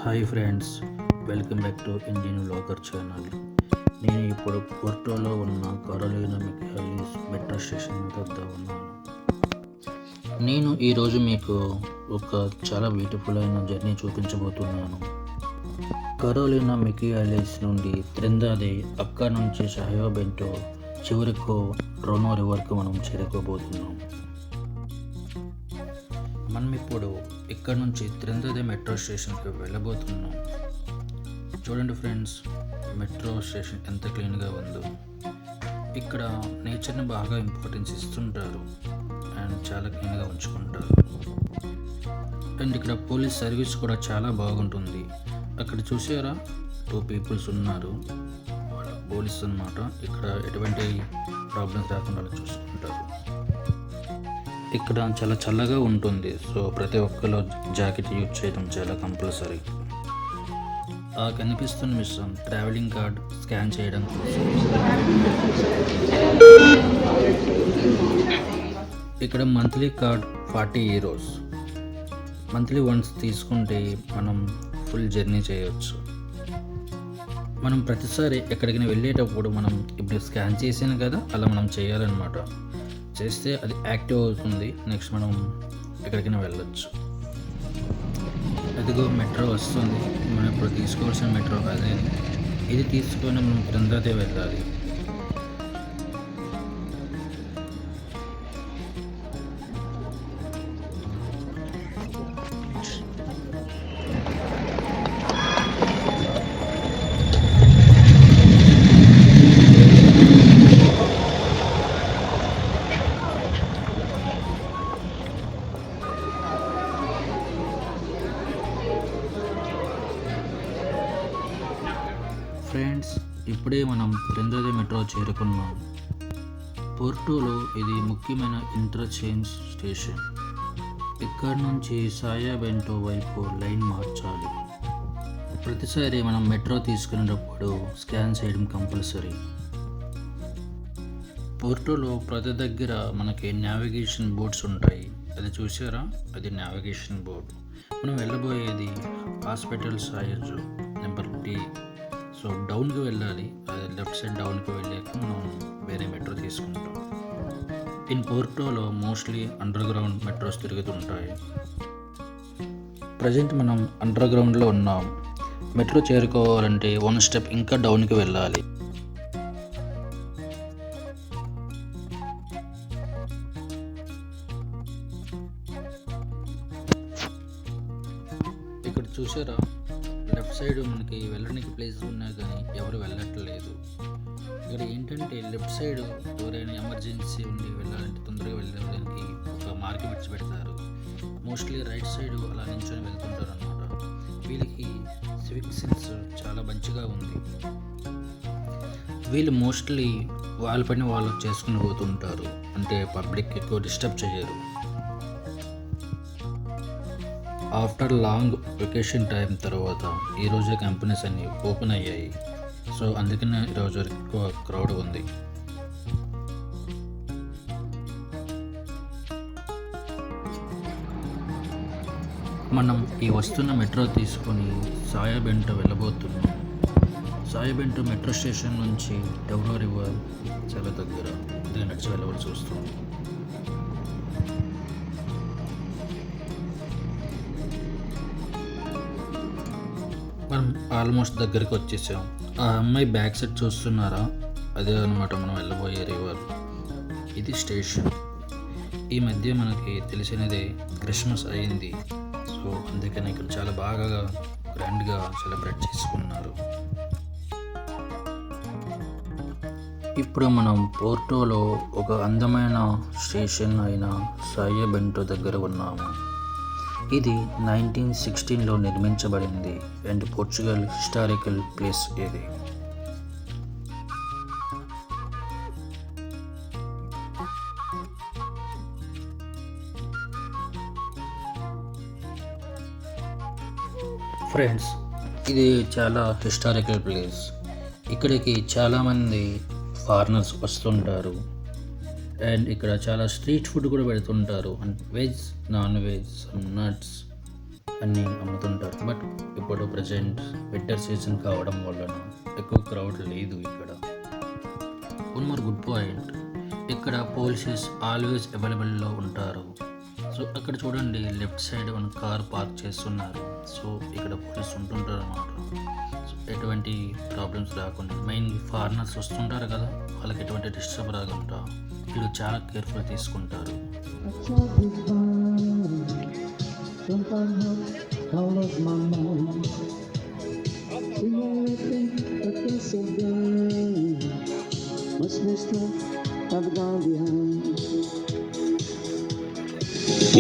Hi friends, welcome back to Indian vlogger channel. నేను ఇప్పుడు పోర్టోలో ఉన్న కరోలినా మిఖాయిలిస్ మెట్రో స్టేషన్ వద్ద ఉన్నాను. నేను ఈరోజు మీకు ఒక చాలా బ్యూటిఫుల్ అయిన జర్నీ చూపించబోతున్నాను. కరోలినా మిఖాయిలిస్ నుండి త్రిందాదే, అక్కడి నుంచి సాయో బెంటో, చివరకు రోనో రివర్కి మనం చేరుకోబోతున్నాం. మనం ఇప్పుడు ఇక్కడ నుంచి త్రిందాదే మెట్రో స్టేషన్కి వెళ్ళబోతున్నాం. చూడండి ఫ్రెండ్స్, మెట్రో స్టేషన్ ఎంత క్లీన్గా ఉందో. ఇక్కడ నేచర్ని బాగా ఇంపార్టెన్స్ ఇస్తుంటారు అండ్ చాలా క్లీన్గా ఉంచుకుంటారు. అండ్ ఇక్కడ పోలీస్ సర్వీస్ కూడా చాలా బాగుంటుంది. అక్కడ చూసారా, 2 పీపుల్స్ ఉన్నారు, వాళ్ళ పోలీస్ అన్నమాట. ఇక్కడ ఎటువంటి ప్రాబ్లమ్స్ రాకుండా చూసుకుంటారు. ఇక్కడ చాలా చల్లగా ఉంటుంది, సో ప్రతి ఒక్కరు జాకెట్ యూజ్ చేయడం చాలా కంపల్సరీ. ఆ కనిపిస్తున్న మిషన్ ట్రావెలింగ్ కార్డ్ స్కాన్ చేయడం కోసం. ఇక్కడ monthly card 40 euros. Monthly once తీసుకుంటే మనం ఫుల్ జర్నీ చేయవచ్చు. మనం ప్రతిసారి ఎక్కడికైనా వెళ్ళేటప్పుడు మనం ఇప్పుడు స్కాన్ చేసాను కదా, అలా మనం చేయాలన్నమాట. చేస్తే అది యాక్టివ్ అవుతుంది. నెక్స్ట్ మనం ఎక్కడికైనా వెళ్ళొచ్చు. అదిగో మెట్రో వస్తుంది. మనం ఇప్పుడు తీసుకోవాల్సిన మెట్రో అదే. ఇది తీసుకొని మనం త్రిందాదే వెళ్ళాలి. ఫ్రెండ్స్, ఇప్పుడే మనం త్రిందాదే మెట్రో చేరుకున్నాం. పోర్టోలో ఇది ముఖ్యమైన ఇంటర్చేంజ్ స్టేషన్. ఇక్కడ నుంచి సాయో బెంటో వైపు లైన్ మార్చాలి. ప్రతిసారి మనం మెట్రో తీసుకునేటప్పుడు స్కాన్ చేయడం కంపల్సరీ. పోర్టోలో ప్రతి దగ్గర మనకి నావిగేషన్ బోర్డ్స్ ఉంటాయి. అది చూసారా, అది నావిగేషన్ బోర్డ్. మనం వెళ్ళబోయేది హాస్పిటల్ సాయజు నెంబర్ D. సో డౌన్కి వెళ్ళాలి. అది లెఫ్ట్ సైడ్ డౌన్కి వెళ్ళాక మనం వేరే మెట్రో తీసుకుంటాం. ఇన్ పోర్టోలో మోస్ట్లీ అండర్ గ్రౌండ్ మెట్రోస్ తిరుగుతుంటాయి. ప్రజెంట్ మనం అండర్ గ్రౌండ్లో ఉన్నాం. మెట్రో చేరుకోవాలంటే 1 స్టెప్ ఇంకా డౌన్కి వెళ్ళాలి. ఇక్కడ చూసారా, లెఫ్ట్ సైడ్ మనకి వెళ్ళడానికి ప్లేసెస్ ఉన్నాయి కానీ ఎవరు వెళ్ళట్లేదు. ఇక్కడ ఏంటంటే లెఫ్ట్ సైడ్ ఎవరైనా ఎమర్జెన్సీ ఉండి వెళ్ళాలంటే తొందరగా వెళ్ళడానికి ఒక మార్గం విడిచిపెడతారు. మోస్ట్లీ రైట్ సైడ్ అలా నించొని వెళ్తుంటారు అన్నమాట. వీళ్ళకి సివిక్ సెన్స్ చాలా మంచిగా ఉంది. వీళ్ళు మోస్ట్లీ వాళ్ళ పని వాళ్ళు చేసుకుని పోతుంటారు. అంటే పబ్లిక్ ఎక్కువ డిస్టర్బ్ చేయరు. ఆఫ్టర్ లాంగ్ వెకేషన్ టైం తర్వాత ఈరోజే కంపెనీస్ అన్నీ ఓపెన్ అయ్యాయి. సో అందుకనే ఈరోజు ఎక్కువ క్రౌడ్ ఉంది. మనం ఈ వస్తున్న మెట్రో తీసుకొని సాయో బెంటో వెళ్ళబోతున్నాం. సాయో బెంటో మెట్రో స్టేషన్ నుంచి డెవ్రో రివర్ చాలా దగ్గర. ఇది నడిచి వెళ్ళవలసి వస్తుంది. మనం ఆల్మోస్ట్ దగ్గరికి వచ్చేసాం. ఆ అమ్మాయి బ్యాక్ సైడ్ చూస్తున్నారా, అదే అనమాట మనం వెళ్ళబోయే రివర్. ఇది స్టేషన్. ఈ మధ్య మనకి తెలిసినదే క్రిస్మస్ అయింది. సో అందుకని ఇక్కడ చాలా బాగా గ్రాండ్గా సెలబ్రేట్ చేసుకున్నారు. ఇప్పుడు మనం పోర్టోలో ఒక అందమైన స్టేషన్ అయిన సాయో బెంటో దగ్గర ఉన్నాము. ఇది 1916లో నిర్మించబడింది అండ్ పోర్చుగల్ హిస్టారికల్ ప్లేస్ ఇది. ఫ్రెండ్స్, ఇది చాలా హిస్టారికల్ ప్లేస్. ఇక్కడికి చాలామంది ఫారినర్స్ వస్తుంటారు. అండ్ ఇక్కడ చాలా స్ట్రీట్ ఫుడ్ కూడా పెడుతుంటారు. And veg, non veg, nuts అన్నీ అమ్ముతుంటారు. బట్ ఇప్పుడు ప్రజెంట్ వింటర్ సీజన్ కావడం వలన ఎక్కువ క్రౌడ్ లేదు ఇక్కడ. వన్ మోర్ గుడ్ పాయింట్, ఇక్కడ పోలీసెస్ ఆల్వేస్ అవైలబుల్లో ఉంటారు. సో అక్కడ చూడండి, లెఫ్ట్ సైడ్ మన కార్ పార్క్ చేస్తున్నారు. సో ఇక్కడ పోలీస్ ఉంటుంటారు అన్నమాట. సో ఎటువంటి ప్రాబ్లమ్స్ రాకుండా, మెయిన్లీ ఫారినర్స్ వస్తుంటారు కదా, వాళ్ళకి ఎటువంటి డిస్టర్బ్ రాకుండా వీళ్ళు చాలా కేర్ఫుల్ తీసుకుంటారు.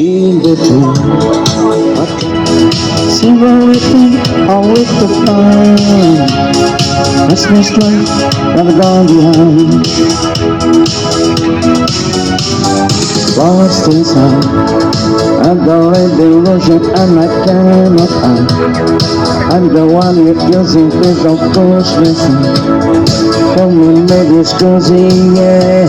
In between, see everything all with the fun. Christmas light never gone behind. Lost inside, I'm the red illusion and I cannot hide. I'm the one you're using, please of course listen. Come on, baby, it's cozy, yeah.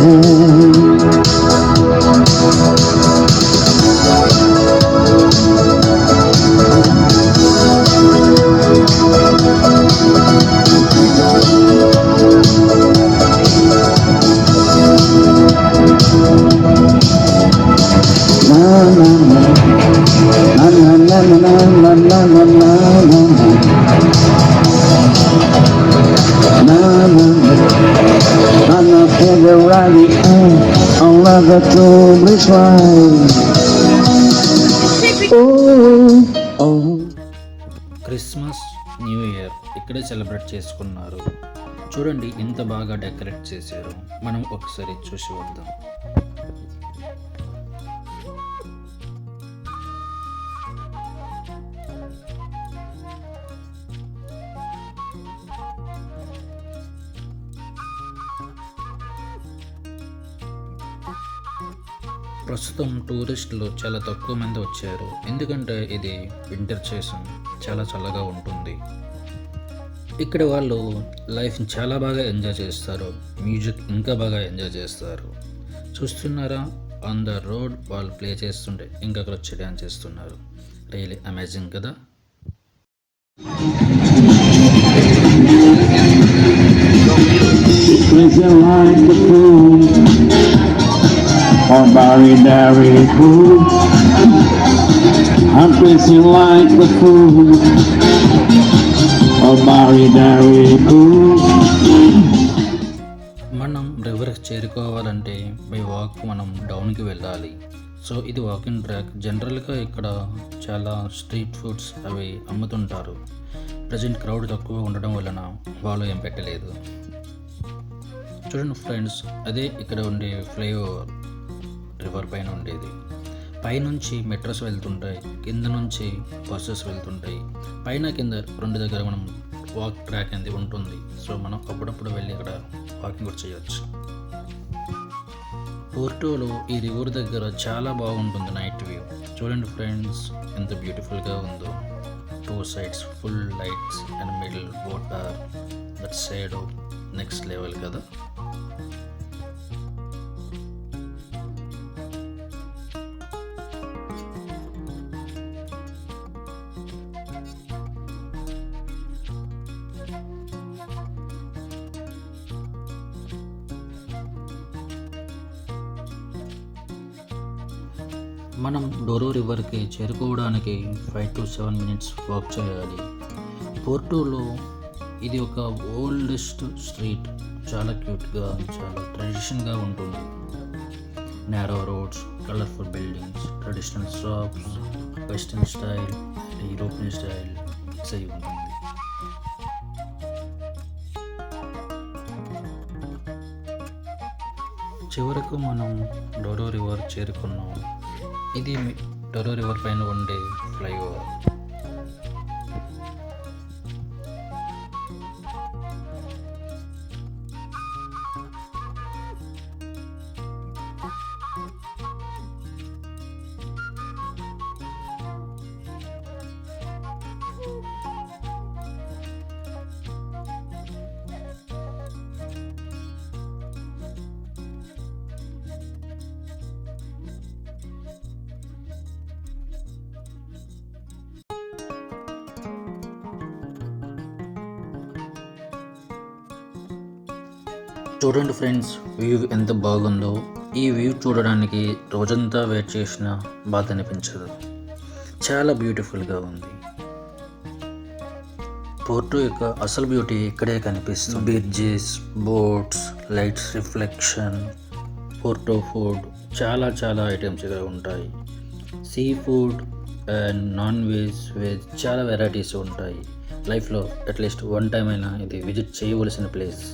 Christmas, new year ఇక్కడే celebrate చేసుకున్నారు. చూడండి ఎంత బాగా decorate చేశారు. మనం ఒకసారి చూసి వద్దాం. ప్రస్తుతం టూరిస్టులు చాలా తక్కువ మంది వచ్చారు, ఎందుకంటే ఇది వింటర్ సీజన్, చాలా చల్లగా ఉంటుంది. ఇక్కడ వాళ్ళు లైఫ్ని చాలా బాగా ఎంజాయ్ చేస్తారు, మ్యూజిక్ ఇంకా బాగా ఎంజాయ్ చేస్తారు. చూస్తున్నారా, ఆన్ ద రోడ్ వాళ్ళు ప్లే చేస్తుంటే ఇంకా అక్కడ వచ్చి డ్యాన్స్ చేస్తున్నారు. రియలీ అమేజింగ్ కదా. Or Barry Darry Cool. I'm crazy like the fool. Or Barry Darry Cool. మనం రివర్కి చేరుకోవాలంటే బై వాక్ మనం డౌన్కి వెళ్ళాలి. సో ఇది వాకింగ్ ట్రాక్. జనరల్గా ఇక్కడ చాలా స్ట్రీట్ ఫుడ్స్ అవి అమ్ముతుంటారు. ప్రజెంట్ క్రౌడ్ తక్కువ ఉండడం వలన వాళ్ళు ఏం పెట్టలేదు. చూడండి ఫ్రెండ్స్, అదే ఇక్కడ ఉండే ఫ్లైఓవర్, రివర్ పైన ఉండేది. పైనుంచి మెట్రోస్ వెళ్తుంటాయి, కింద నుంచి బస్సెస్ వెళ్తుంటాయి. పైన కింద రెండు దగ్గర మనం వాక్ ట్రాక్ అనేది ఉంటుంది. సో మనం అప్పుడప్పుడు వెళ్ళి ఇక్కడ వాకింగ్ కూడా చేయొచ్చు. పోర్టోలో ఈ రివర్ దగ్గర చాలా బాగుంటుంది నైట్ వ్యూ. చూడండి ఫ్రెండ్స్, ఎంత బ్యూటిఫుల్గా ఉందో. Two sides full lights and middle water, that side next level కదా. మనం డోరో రివర్కి చేరుకోవడానికి 5 to 7 minutes వాక్ చేయాలి. పోర్టోలో ఇది ఒక ఓల్డెస్ట్ స్ట్రీట్, చాలా క్యూట్గా, చాలా ట్రెడిషన్గా ఉంటుంది. Narrow roads, colourful buildings, traditional shops, western style, European style mix అయి ఉంటుంది. చివరకు మనం డోరో రివర్ చేరుకున్నాం. ఇది డోరో రివర్ పైన ఉండే ఫ్లైఓవర్. చూడండి ఫ్రెండ్స్, వ్యూ ఎంత బాగుందో. ఈ వ్యూ చూడడానికి రోజంతా వెయిట్ చేసినా బాధ అనిపించదు. చాలా బ్యూటిఫుల్గా ఉంది. పోర్టు యొక్క అసలు బ్యూటీ ఇక్కడే కనిపిస్తుంది. Bridges, boats, lights reflection, Porto food, చాలా ఐటమ్స్ ఇక్కడ ఉంటాయి. Sea food and non veg, veg చాలా వెరైటీస్ ఉంటాయి. లైఫ్లో అట్లీస్ట్ వన్ టైం అయినా ఇది విజిట్ చేయవలసిన ప్లేస్.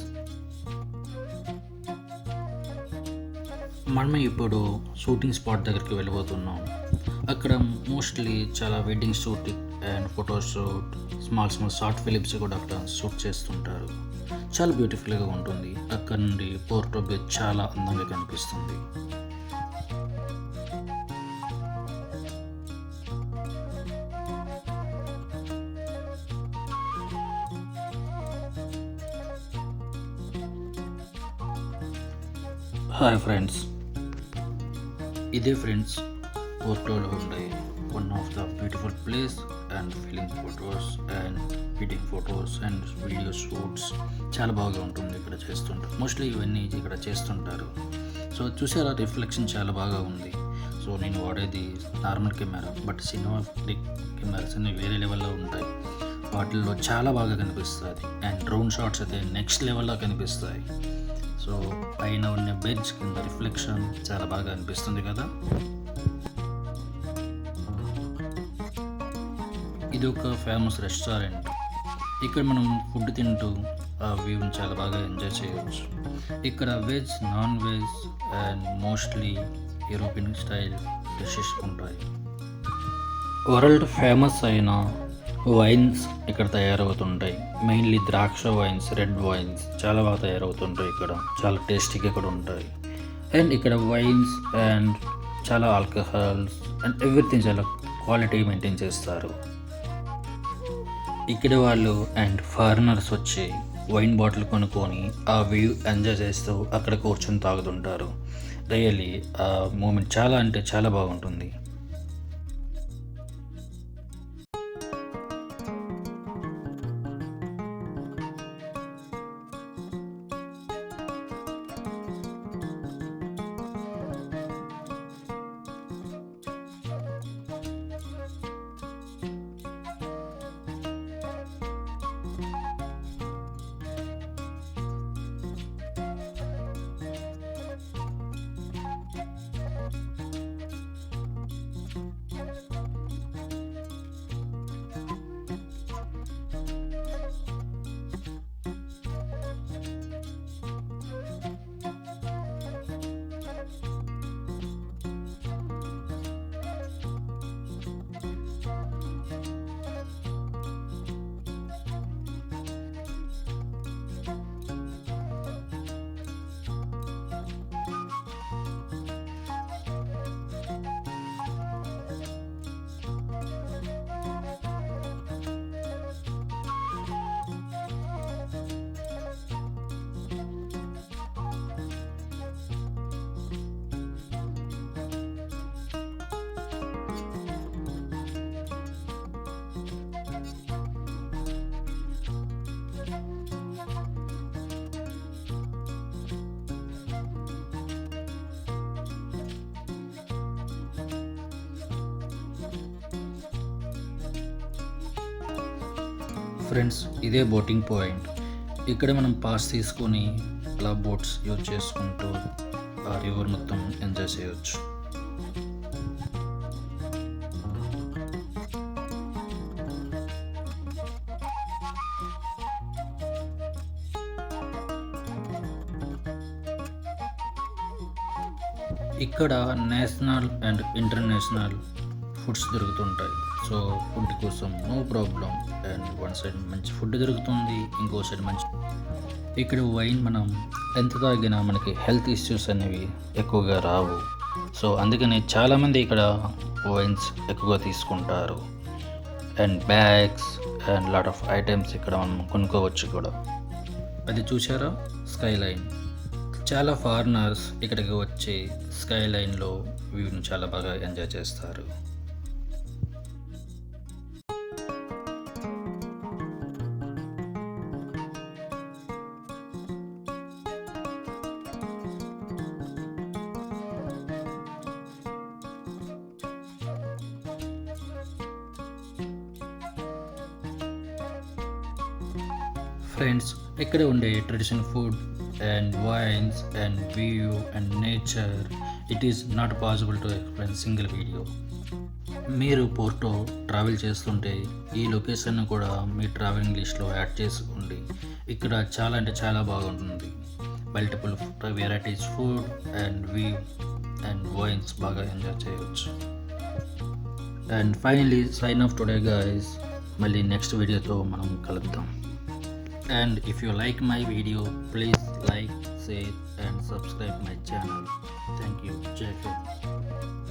మనం ఇప్పుడు షూటింగ్ స్పాట్ దగ్గరికి వెళ్ళిపోతున్నాం. అక్కడ మోస్ట్లీ చాలా wedding shooting and photoshoot, small short films కూడా అక్కడ షూట్ చేస్తుంటారు. చాలా బ్యూటిఫుల్గా ఉంటుంది. అక్కడ నుండి పోర్టో బీచ్ చాలా అందంగా కనిపిస్తుంది. హాయ్ ఫ్రెండ్స్, ఇదే ఫ్రెండ్స్ పోర్టోలో ఉండే one of the beautiful place and feeling photos and editing photos and video shoots చాలా బాగా ఉంటుంది. ఇక్కడ చేస్తుంటారు మోస్ట్లీ ఇవన్నీ ఇక్కడ చేస్తుంటారు. సో చూసారా, రిఫ్లెక్షన్ చాలా బాగా ఉంది. సో నేను వాడేది normal camera, but cinema cameras అన్ని వేరే లెవెల్లో ఉంటాయి. వాటిల్లో చాలా బాగా కనిపిస్తుంది. అండ్ డ్రోన్ షాట్స్ అయితే నెక్స్ట్ లెవెల్లో కనిపిస్తాయి. సో పైన ఉన్న బెడ్స్ కింద రిఫ్లెక్షన్ చాలా బాగా అనిపిస్తుంది కదా. ఇది ఒక ఫేమస్ రెస్టారెంట్. ఇక్కడ మనం ఫుడ్ తింటూ ఆ వ్యూని చాలా బాగా ఎంజాయ్ చేయవచ్చు. ఇక్కడ veg, non veg and mostly European style dishes ఉంటాయి. వరల్డ్ ఫేమస్ అయిన వైన్స్ ఇక్కడ తయారవుతుంటాయి. మెయిన్లీ ద్రాక్ష వైన్స్, రెడ్ వైన్స్ చాలా బాగా తయారవుతుంటాయి. ఇక్కడ చాలా టేస్టీగా కూడా ఉంటాయి. అండ్ ఇక్కడ వైన్స్ అండ్ చాలా ఆల్కహాల్స్ అండ్ ఎవ్రీథింగ్ చాలా క్వాలిటీ మెయింటైన్ చేస్తారు. ఇక్కడ వాళ్ళు అండ్ ఫారినర్స్ వచ్చి వైన్ బాటిల్ కొనుక్కొని ఆ వ్యూ ఎంజాయ్ చేస్తూ అక్కడ కూర్చొని తాగుతుంటారు. రియల్లీ ఆ మూమెంట్ చాలా అంటే చాలా బాగుంటుంది. ఫ్రెండ్స్, ఇదే బోటింగ్ పాయింట్. ఇక్కడ మనం పాస్ తీసుకొని అలా బోట్స్ యూజ్ చేసుకుంటూ ఆ రివర్ మొత్తం ఎంజాయ్ చేయవచ్చు. ఇక్కడ నేషనల్ అండ్ ఇంటర్నేషనల్ ఫుడ్స్ దొరుకుతుంటాయి. సో ఫుడ్ కోసం no problem. And one side మంచి ఫుడ్ దొరుకుతుంది, ఇంకో సైడ్ మంచి. ఇక్కడ వైన్ మనం ఎంత తాగినా మనకి హెల్త్ ఇష్యూస్ అనేవి ఎక్కువగా రావు. సో అందుకని చాలామంది ఇక్కడ వైన్స్ ఎక్కువగా తీసుకుంటారు. And bags and lot of items ఇక్కడ మనం కొనుక్కోవచ్చు కూడా. అది చూసారా, స్కై లైన్. చాలా ఫారినర్స్ ఇక్కడికి వచ్చి స్కై లైన్లో వ్యూని చాలా బాగా ఎంజాయ్ చేస్తారు. ఫ్రెండ్స్, ఇక్కడ ఉండే traditional food and vines and view and nature, it is not possible to explain single video. మీరు పోర్టో ట్రావెల్ చేస్తుంటే ఈ లొకేషన్ను కూడా మీ ట్రావెలింగ్ లిస్ట్లో యాడ్ చేసుకోండి. ఇక్కడ చాలా అంటే చాలా బాగుంటుంది. Multiple varieties food and view and wines బాగా ఎంజాయ్ చేయవచ్చు. And finally sign off today guys. మళ్ళీ నెక్స్ట్ వీడియోతో మనం కలుద్దాం. And if you like my video, please like, share and subscribe my channel. Thank you. Jai Hind.